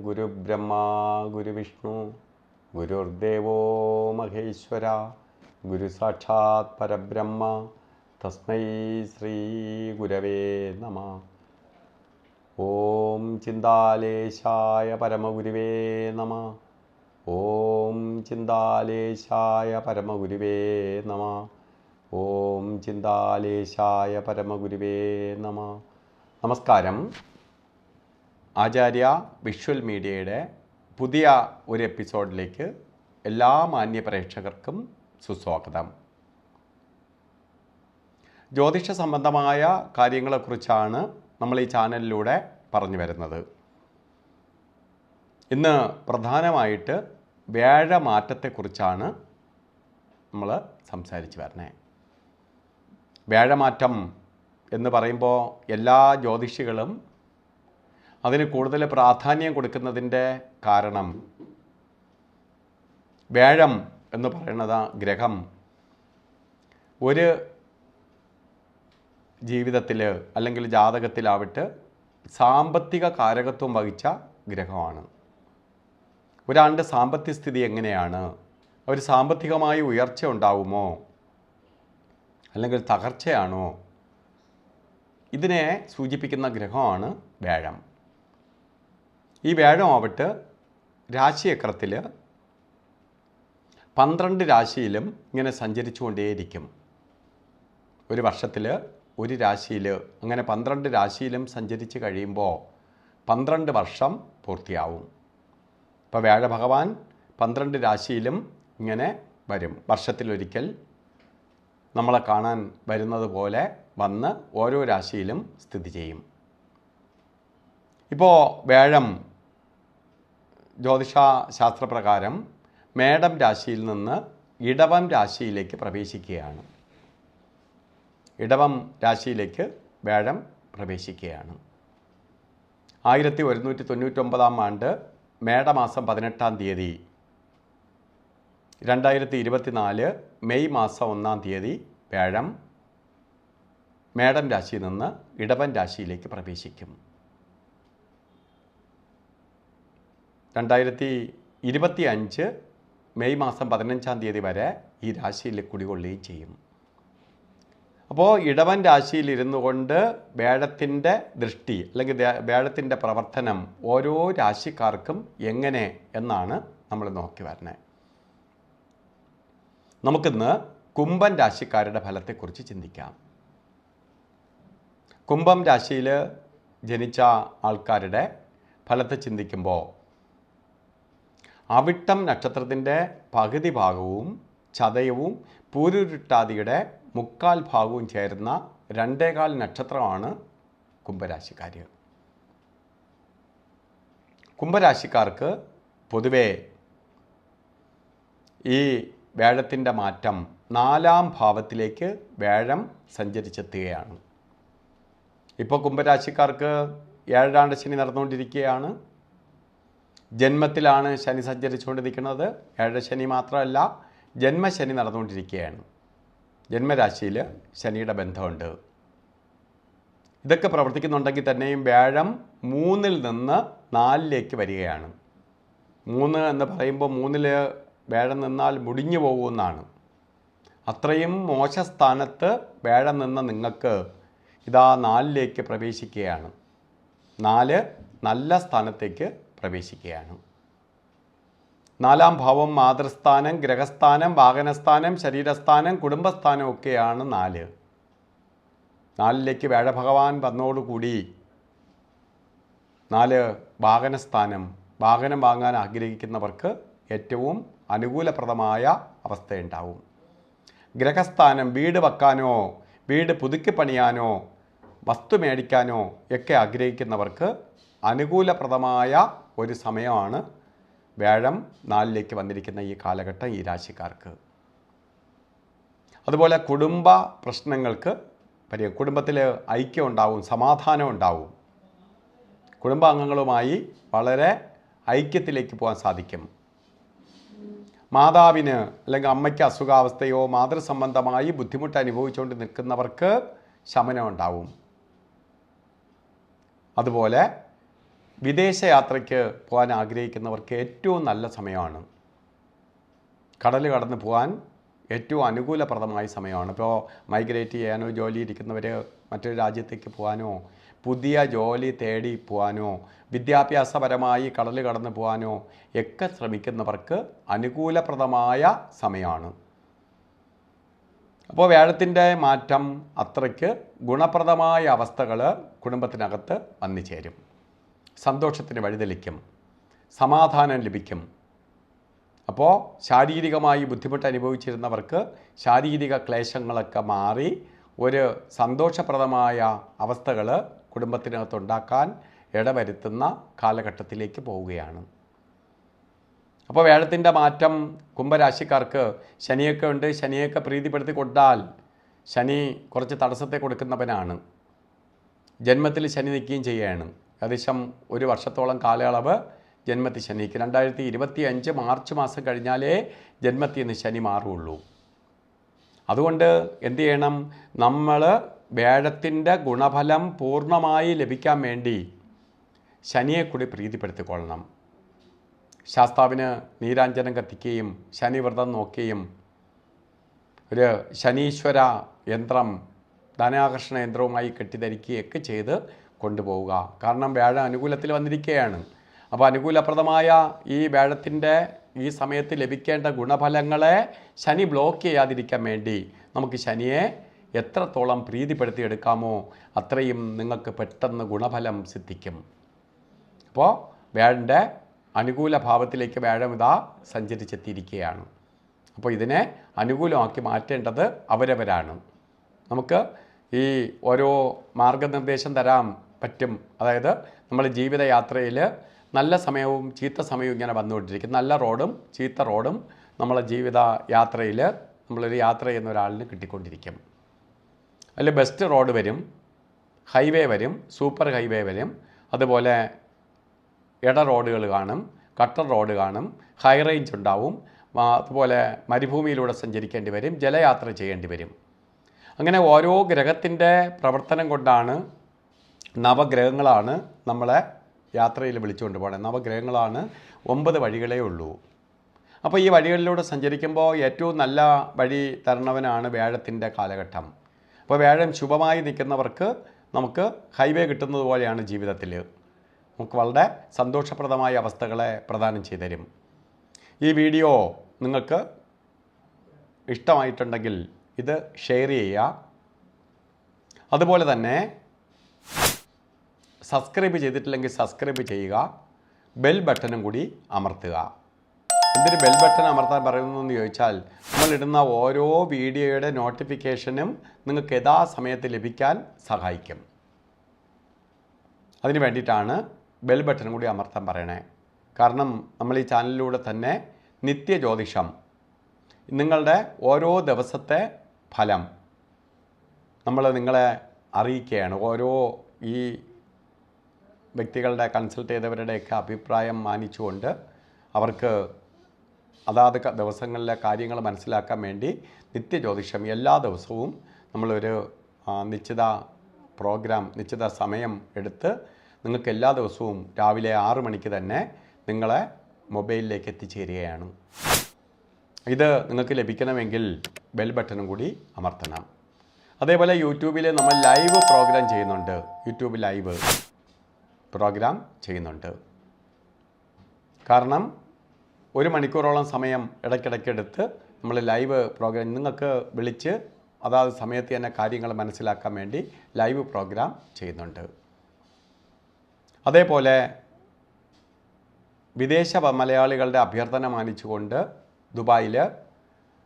ഗുരുബ്രഹ്മ ഗുരുവിഷ്ണു ഗുരുർദേവോ മഹേശ്വര ഗുരു സാക്ഷാത് പരബ്രഹ്മ തസ്മൈ ശ്രീ ഗുരവേ നമഃ. ഓം ചിന്താലേശായ പരമഗുരുവേ നമഃ. ഓം ചിന്താലേശായ പരമഗുരുവേ നമഃ. ഓം ചിന്താലേശായ പരമഗുരുവേ നമഃ. നമസ്കാരം. ആചാര്യ വിഷ്വൽ മീഡിയയുടെ പുതിയ ഒരു എപ്പിസോഡിലേക്ക് എല്ലാ മാന്യ പ്രേക്ഷകർക്കും സുസ്വാഗതം. ജ്യോതിഷ സംബന്ധമായ കാര്യങ്ങളെക്കുറിച്ചാണ് നമ്മൾ ഈ ചാനലിലൂടെ പറഞ്ഞു വരുന്നത്. ഇന്ന് പ്രധാനമായിട്ട് വ്യാഴമാറ്റത്തെക്കുറിച്ചാണ് നമ്മൾ സംസാരിച്ച് വരണേ. വ്യാഴമാറ്റം എന്ന് പറയുമ്പോൾ എല്ലാ ജ്യോതിഷികളും അതിന് കൂടുതൽ പ്രാധാന്യം കൊടുക്കുന്നതിൻ്റെ കാരണം വ്യാഴം എന്ന് പറയുന്നത് ഗ്രഹം ഒരു ജീവിതത്തിൽ അല്ലെങ്കിൽ ജാതകത്തിലാവട്ടെ സാമ്പത്തിക കാരകത്വം വഹിച്ച ഗ്രഹമാണ്. ഒരാളുടെ സാമ്പത്തിക സ്ഥിതി എങ്ങനെയാണ്, അവർ സാമ്പത്തികമായി ഉയർച്ച ഉണ്ടാവുമോ അല്ലെങ്കിൽ തകർച്ചയാണോ, ഇതിനെ സൂചിപ്പിക്കുന്ന ഗ്രഹമാണ് വ്യാഴം. ഈ വ്യാഴമാവട്ടെ രാശിചക്രത്തിൽ 12 രാശിയിലും ഇങ്ങനെ സഞ്ചരിച്ചു കൊണ്ടേയിരിക്കും. ഒരു വർഷത്തിൽ ഒരു രാശിയിൽ അങ്ങനെ 12 രാശിയിലും സഞ്ചരിച്ച് കഴിയുമ്പോൾ 12 വർഷം പൂർത്തിയാവും. ഇപ്പോൾ വ്യാഴഭഗവാൻ 12 രാശിയിലും ഇങ്ങനെ വരും. വർഷത്തിലൊരിക്കൽ നമ്മളെ കാണാൻ വരുന്നത് പോലെ വന്ന് ഓരോ രാശിയിലും സ്ഥിതി ചെയ്യും. ഇപ്പോൾ വ്യാഴം ജ്യോതിഷ ശാസ്ത്രപ്രകാരം മേടം രാശിയിൽ നിന്ന് ഇടവം രാശിയിലേക്ക് പ്രവേശിക്കുകയാണ്. ഇടവം രാശിയിലേക്ക് വ്യാഴം പ്രവേശിക്കുകയാണ്. 1199 ആണ്ട് മേടമാസം 18-ാം തീയതി 2024 മെയ് മാസം 1-ാം തീയതി വ്യാഴം മേടം രാശിയിൽ നിന്ന് ഇടവൻ രാശിയിലേക്ക് പ്രവേശിക്കും. 2025 മെയ് മാസം 15-ാം തീയതി വരെ ഈ രാശിയിൽ കുടികൊള്ളുകയും ചെയ്യും. അപ്പോൾ ഇടവൻ രാശിയിൽ ഇരുന്നു കൊണ്ട് വ്യാഴത്തിൻ്റെ ദൃഷ്ടി അല്ലെങ്കിൽ വ്യാഴത്തിൻ്റെ പ്രവർത്തനം ഓരോ രാശിക്കാർക്കും എങ്ങനെ എന്നാണ് നമ്മൾ നോക്കി വരുന്നത്. നമുക്കിന്ന് കുംഭൻ രാശിക്കാരുടെ ഫലത്തെക്കുറിച്ച് ചിന്തിക്കാം. കുംഭം രാശിയിൽ ജനിച്ച ആൾക്കാരുടെ ഫലത്തെ ചിന്തിക്കുമ്പോൾ അവിട്ടം നക്ഷത്രത്തിൻ്റെ പകുതി ഭാഗവും ചതയവും പൂരുരുട്ടാതിയുടെ 3/4 ഭാഗവും ചേർന്ന 2.25 നക്ഷത്രമാണ് കുംഭരാശിക്കാർ. കുംഭരാശിക്കാർക്ക് പൊതുവേ ഈ വ്യാഴത്തിൻ്റെ മാറ്റം 4-ാം ഭാവത്തിലേക്ക് വ്യാഴം സഞ്ചരിച്ചെത്തുകയാണ്. ഇപ്പോൾ കുംഭരാശിക്കാർക്ക് 7-ാണ്ട് ശനി നടന്നുകൊണ്ടിരിക്കുകയാണ്. ജന്മത്തിലാണ് ശനി സഞ്ചരിച്ചുകൊണ്ടിരിക്കുന്നത്. 7 ശനി മാത്രമല്ല, ജന്മശനി നടന്നുകൊണ്ടിരിക്കുകയാണ്. ജന്മരാശിയിൽ ശനിയുടെ ബന്ധമുണ്ട്. ഇതൊക്കെ പ്രവർത്തിക്കുന്നുണ്ടെങ്കിൽ തന്നെയും വ്യാഴം 3-ൽ നിന്ന് 4-ലേക്ക് വരികയാണ്. 3 എന്ന് പറയുമ്പോൾ 3-ൽ വ്യാഴം നിന്നാൽ മുടിഞ്ഞു പോകുമെന്നാണ്. അത്രയും മോശ സ്ഥാനത്ത് വ്യാഴം നിന്ന നിങ്ങൾക്ക് ഇതാ 4-ലേക്ക് പ്രവേശിക്കുകയാണ്. 4 നല്ല സ്ഥാനത്തേക്ക് പ്രവേശിക്കുകയാണ്. 4-ാം ഭാവം മാതൃസ്ഥാനം, ഗ്രഹസ്ഥാനം, വാഹനസ്ഥാനം, ശരീരസ്ഥാനം, കുടുംബസ്ഥാനം ഒക്കെയാണ് 4. 4-ലേക്ക് വ്യാഴഭഗവാൻ വന്നതോടുകൂടി 4 വാഹനസ്ഥാനം, വാഹനം വാങ്ങാൻ ആഗ്രഹിക്കുന്നവർക്ക് ഏറ്റവും അനുകൂലപ്രദമായ അവസ്ഥയുണ്ടാവും. ഗ്രഹസ്ഥാനം, വീട് വെക്കാനോ വീട് പുതുക്കി പണിയാനോ വസ്തു മേടിക്കാനോ ഒക്കെ ആഗ്രഹിക്കുന്നവർക്ക് അനുകൂലപ്രദമായ ഒരു സമയമാണ് വ്യാഴം 4-ലേക്ക് വന്നിരിക്കുന്ന ഈ കാലഘട്ടം ഈ രാശിക്കാർക്ക്. അതുപോലെ കുടുംബ പ്രശ്നങ്ങൾക്ക് കുടുംബത്തിൽ ഐക്യം ഉണ്ടാവും, സമാധാനം ഉണ്ടാവും. കുടുംബാംഗങ്ങളുമായി വളരെ ഐക്യത്തിലേക്ക് പോകാൻ സാധിക്കും. മാതാവിന് അല്ലെങ്കിൽ അമ്മയ്ക്ക് അസുഖാവസ്ഥയോ മാതൃസംബന്ധമായി ബുദ്ധിമുട്ട് അനുഭവിച്ചുകൊണ്ട് നിൽക്കുന്നവർക്ക് ശമനം ഉണ്ടാവും. അതുപോലെ വിദേശയാത്രയ്ക്ക് പോകാൻ ആഗ്രഹിക്കുന്നവർക്ക് ഏറ്റവും നല്ല സമയമാണ്. കടൽ കടന്ന് പോകാൻ ഏറ്റവും അനുകൂലപ്രദമായ സമയമാണ്. ഇപ്പോൾ മൈഗ്രേറ്റ് ചെയ്യാനോ, ജോലി ഇരിക്കുന്നവർ മറ്റൊരു രാജ്യത്തേക്ക് പോകാനോ, പുതിയ ജോലി തേടി പോകാനോ, വിദ്യാഭ്യാസപരമായി കടൽ കടന്ന് പോകാനോ ഒക്കെ ശ്രമിക്കുന്നവർക്ക് അനുകൂലപ്രദമായ സമയമാണ്. അപ്പോൾ വ്യാഴത്തിൻ്റെ മാറ്റം അത്രയ്ക്ക് ഗുണപ്രദമായ അവസ്ഥകൾ കുടുംബത്തിനകത്ത് വന്നു ചേരും. സന്തോഷത്തിന് വഴിതെളിക്കും, സമാധാനം ലഭിക്കും. അപ്പോൾ ശാരീരികമായി ബുദ്ധിമുട്ട് അനുഭവിച്ചിരുന്നവർക്ക് ശാരീരിക ക്ലേശങ്ങളൊക്കെ മാറി ഒരു സന്തോഷപ്രദമായ അവസ്ഥകൾ കുടുംബത്തിനകത്തുണ്ടാക്കാൻ ഇടവരുത്തുന്ന കാലഘട്ടത്തിലേക്ക് പോവുകയാണ്. അപ്പോൾ വ്യാഴത്തിൻ്റെ മാറ്റം കുംഭരാശിക്കാർക്ക് ശനിയൊക്കെ ഉണ്ട്. ശനിയൊക്കെ പ്രീതിപ്പെടുത്തി കൊണ്ടാൽ ശനി കുറച്ച് തടസ്സത്തെ കൊടുക്കുന്നവനാണ്. ജന്മത്തിൽ ശനി നിൽക്കുകയും ചെയ്യുകയാണ്. ഏകദേശം ഒരു വർഷത്തോളം കാലയളവ് ജന്മത്തിൽ ശനിക്ക് 2025 മാർച്ച് മാസം കഴിഞ്ഞാലേ ജന്മത്തിൽ നിന്ന് ശനി മാറുകയുള്ളൂ. അതുകൊണ്ട് എന്ത് ചെയ്യണം? നമ്മൾ വ്യാഴത്തിൻ്റെ ഗുണഫലം പൂർണ്ണമായി ലഭിക്കാൻ വേണ്ടി ശനിയെ കൂടി പ്രീതിപ്പെടുത്തിക്കൊള്ളണം. ശാസ്താവിന് നീരാഞ്ജനം കത്തിക്കുകയും ശനി വ്രതം നോക്കുകയും ഒരു ശനീശ്വര യന്ത്രം ധനാകർഷണ യന്ത്രവുമായി കെട്ടിധരിക്കുകയൊക്കെ ചെയ്ത് കൊണ്ടുപോവുക. കാരണം വ്യാഴം അനുകൂലത്തിൽ വന്നിരിക്കുകയാണ്. അപ്പോൾ അനുകൂലപ്രദമായ ഈ വ്യാഴത്തിൻ്റെ ഈ സമയത്ത് ലഭിക്കേണ്ട ഗുണഫലങ്ങളെ ശനി ബ്ലോക്ക് ചെയ്യാതിരിക്കാൻ വേണ്ടി നമുക്ക് ശനിയെ എത്രത്തോളം പ്രീതിപ്പെടുത്തിയെടുക്കാമോ അത്രയും നിങ്ങൾക്ക് പെട്ടെന്ന് ഗുണഫലം സിദ്ധിക്കും. അപ്പോൾ വ്യാഴൻ്റെ അനുകൂല ഭാവത്തിലേക്ക് വ്യാഴം ഇതാ സഞ്ചരിച്ചെത്തിയിരിക്കുകയാണ്. അപ്പോൾ ഇതിനെ അനുകൂലമാക്കി മാറ്റേണ്ടത് അവരവരാണ്. നമുക്ക് ഈ ഓരോ മാർഗനിർദ്ദേശം തരാൻ പറ്റും. അതായത് നമ്മൾ ജീവിതയാത്രയിൽ നല്ല സമയവും ചീത്ത സമയവും ഇങ്ങനെ വന്നുകൊണ്ടിരിക്കും. നല്ല റോഡും ചീത്ത റോഡും നമ്മളെ ജീവിത യാത്രയിൽ നമ്മളൊരു യാത്ര ചെയ്യുന്ന ഒരാളിന് കിട്ടിക്കൊണ്ടിരിക്കും. അതിൽ ബെസ്റ്റ് റോഡ് വരും, ഹൈവേ വരും, സൂപ്പർ ഹൈവേ വരും, അതുപോലെ ഇട റോഡുകൾ കാണും, കട്ടർ റോഡ് കാണും, ഹൈ റേഞ്ച് ഉണ്ടാവും, അതുപോലെ മരുഭൂമിയിലൂടെ സഞ്ചരിക്കേണ്ടി വരും, ജലയാത്ര ചെയ്യേണ്ടി വരും. അങ്ങനെ ഓരോ ഗ്രഹത്തിൻ്റെ പ്രവർത്തനം കൊണ്ടാണ് നവഗ്രഹങ്ങളാണ് നമ്മളെ യാത്രയിൽ വിളിച്ചുകൊണ്ട് പോകണത്. നവഗ്രഹങ്ങളാണ് 9 വഴികളേ ഉള്ളൂ. അപ്പോൾ ഈ വഴികളിലൂടെ സഞ്ചരിക്കുമ്പോൾ ഏറ്റവും നല്ല വഴി തരണവനാണ് വ്യാഴത്തിൻ്റെ കാലഘട്ടം. അപ്പോൾ വ്യാഴം ശുഭമായി നിൽക്കുന്നവർക്ക് നമുക്ക് ഹൈവേ കിട്ടുന്നത് പോലെയാണ് ജീവിതത്തിൽ. നമുക്ക് വളരെ സന്തോഷപ്രദമായ അവസ്ഥകളെ പ്രദാനം ചെയ്തു തരും. ഈ വീഡിയോ നിങ്ങൾക്ക് ഇഷ്ടമായിട്ടുണ്ടെങ്കിൽ ഇത് ഷെയർ ചെയ്യുക. അതുപോലെ തന്നെ സബ്സ്ക്രൈബ് ചെയ്തിട്ടില്ലെങ്കിൽ സബ്സ്ക്രൈബ് ചെയ്യുക. ബെൽ ബട്ടണും കൂടി അമർത്തുക. എന്തിന് ബെൽ ബട്ടൺ അമർത്താൻ പറയുന്നു എന്ന് ചോദിച്ചാൽ നമ്മളിടുന്ന ഓരോ വീഡിയോയുടെ നോട്ടിഫിക്കേഷനും നിങ്ങൾക്ക് യഥാസമയത്ത് ലഭിക്കാൻ സഹായിക്കും. അതിന് വേണ്ടിയിട്ടാണ് ബെൽ ബട്ടൺ കൂടി അമർത്താൻ പറയണേ. കാരണം നമ്മൾ ഈ ചാനലിലൂടെ തന്നെ നിത്യജ്യോതിഷം, നിങ്ങളുടെ ഓരോ ദിവസത്തെ ഫലം നമ്മൾ നിങ്ങളെ അറിയിക്കുകയാണ്. ഓരോ ഈ വ്യക്തികളുടെ കൺസൾട്ട് ചെയ്തവരുടെയൊക്കെ അഭിപ്രായം മാനിച്ചുകൊണ്ട് അവർക്ക് അതാത് ദിവസങ്ങളിലെ കാര്യങ്ങൾ മനസ്സിലാക്കാൻ വേണ്ടി നിത്യജ്യോതിഷം എല്ലാ ദിവസവും നമ്മളൊരു നിശ്ചിത പ്രോഗ്രാം, നിശ്ചിത സമയം എടുത്ത് നിങ്ങൾക്ക് എല്ലാ ദിവസവും രാവിലെ 6 മണിക്ക് തന്നെ നിങ്ങളെ മൊബൈലിലേക്ക് എത്തിച്ചേരുകയാണ്. ഇത് നിങ്ങൾക്ക് ലഭിക്കണമെങ്കിൽ ബെൽ ബട്ടണും കൂടി അമർത്തണം. അതേപോലെ യൂട്യൂബിൽ നമ്മൾ ലൈവ് പ്രോഗ്രാം ചെയ്യുന്നുണ്ട്. യൂട്യൂബ് ലൈവ് പ്രോഗ്രാം ചെയ്യുന്നുണ്ട്. കാരണം 1 മണിക്കൂറോളം സമയം ഇടയ്ക്കിടയ്ക്ക് എടുത്ത് നമ്മൾ ലൈവ് പ്രോഗ്രാം നിങ്ങൾക്ക് വിളിച്ച് അതാത് സമയത്ത് തന്നെ കാര്യങ്ങൾ മനസ്സിലാക്കാൻ വേണ്ടി ലൈവ് പ്രോഗ്രാം ചെയ്യുന്നുണ്ട്. അതേപോലെ വിദേശ മലയാളികളുടെ അഭ്യർത്ഥന മാനിച്ചുകൊണ്ട് ദുബായിൽ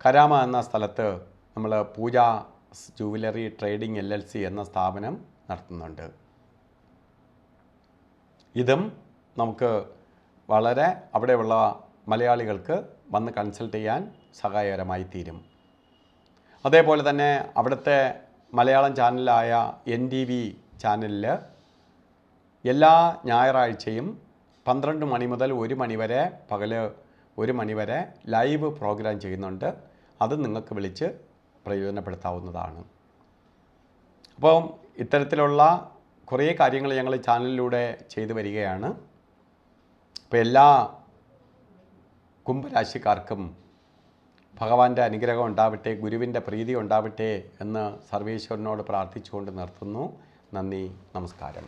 കരാമ എന്ന സ്ഥലത്ത് നമ്മൾ പൂജ ജുവലറി ട്രേഡിംഗ് LLC എന്ന സ്ഥാപനം നടത്തുന്നുണ്ട്. ഇതും നമുക്ക് വളരെ അവിടെയുള്ള മലയാളികൾക്ക് വന്ന് കൺസൾട്ട് ചെയ്യാൻ സഹായകരമായി തീരും. അതേപോലെ തന്നെ അവിടുത്തെ മലയാളം ചാനലായ NTV ചാനലിൽ എല്ലാ ഞായറാഴ്ചയും 12 മണി മുതൽ 1 മണി വരെ, പകൽ 1 മണി വരെ ലൈവ് പ്രോഗ്രാം ചെയ്യുന്നുണ്ട്. അത് നിങ്ങൾക്ക് വിളിച്ച് പ്രയോജനപ്പെടുത്താവുന്നതാണ്. അപ്പം ഇത്തരത്തിലുള്ള കുറേ കാര്യങ്ങൾ ഞങ്ങൾ ചാനലിലൂടെ ചെയ്തു വരികയാണ്. അപ്പോൾ എല്ലാ കുംഭരാശിക്കാർക്കും ഭഗവാന്റെ അനുഗ്രഹം ഉണ്ടാവട്ടെ, ഗുരുവിൻ്റെ പ്രീതി ഉണ്ടാവട്ടെ എന്ന് സർവേശ്വരനോട് പ്രാർത്ഥിച്ചുകൊണ്ട് നിർത്തുന്നു. നന്ദി, നമസ്കാരം.